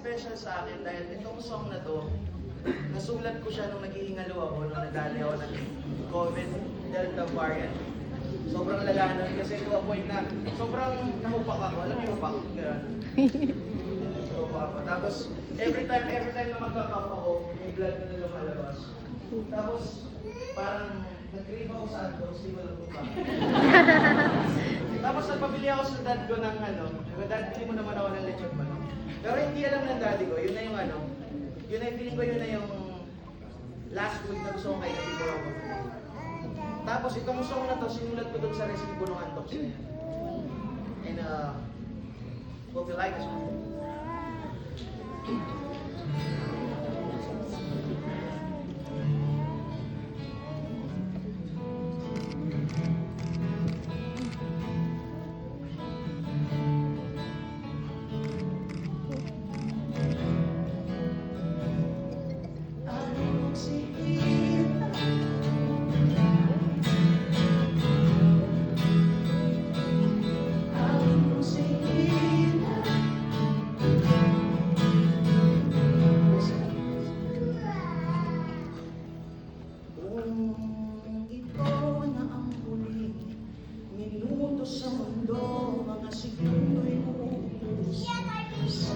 special sa akin dahil itong song na to, nasulat ko siya nung naghihingalo ako, nung nadali ako ng COVID Delta variant. Sobrang lala nun kasi to a point na sobrang nahupak ako. Alam niyo hupak? Ganun. Nahupak ako. Tapos every time na magkakap ako, may blood na lumalabas. Tapos parang nag-crave ako sa Antos, di ko alam kung bakit. Tapos nagpabili ako sa dad ko ng ano, dad, bili mo naman ako ng lechon manok. Pero hindi alam ng daddy ko, yun na yung ano, yun na yung feeling ko, yun na yung last week na gusto kong kainin before ako. Tapos itong song na to, sinulat ko dun sa resibo ng Antox na yan. And hope you like this one. Sa mundo, mga segundo'y utos sa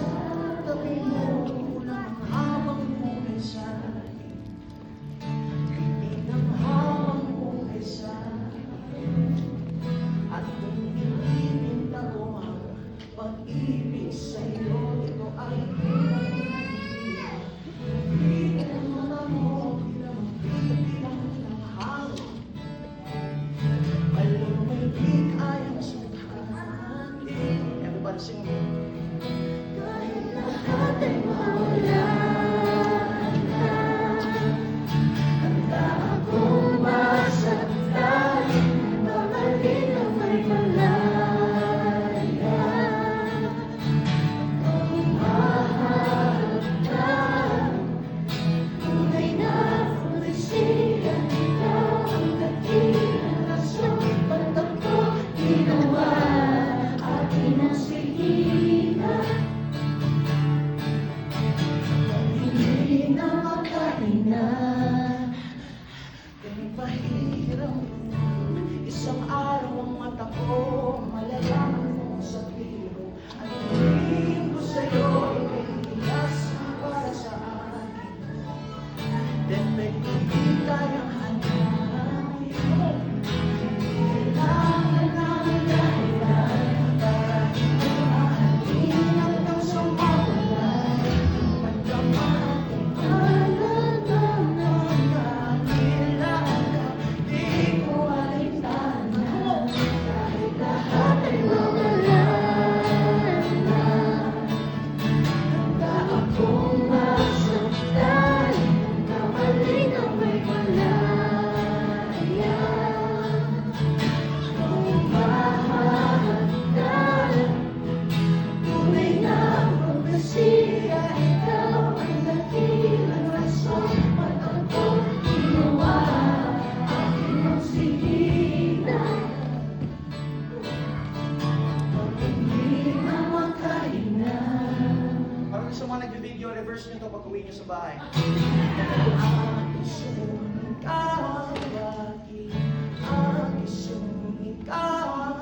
tabi mo ng habang buhay sa'kin. Pinanghawang buhay sa'kin. At kung ipipinta ko ang pag-ibig sa'yo, ito ay pinag-ibig mo na mo, bilang ng hangin. Alam mo'y di kayang sumali. Everybody sing it. Kahit lahat ay mawala na, handa akong masaktan, mahalin ang may malaya. Ang mahal na, tunay na pulisya, ikaw ang dakilang rason. Ginawa atin ang sigina, hindi na makahinga. Ganun pahirang isang araw ang mata ko, malalaman mo sa biro. Ang tingin ko sa'yo ay kailas para sa akin. Then may hindi kayang hanapin. Kailangan ng dahilan para hindi mahalin hanggang sumawalan. Magdamag ang halagang ng kailangan ka, di ko alintana. Kahit lahat ay mawala na, handa akong masaktan, mahalin ang may malaya. Tunay na progresiya, ikaw ang dakilang rason. Ba't ako ginawa aking ang sigina? Pag hindi na makahinga. Parang gusto mga nag-video, reverse nyo ito pag uwi nyo sa bahay. Aking sumikaw, aking sumikaw.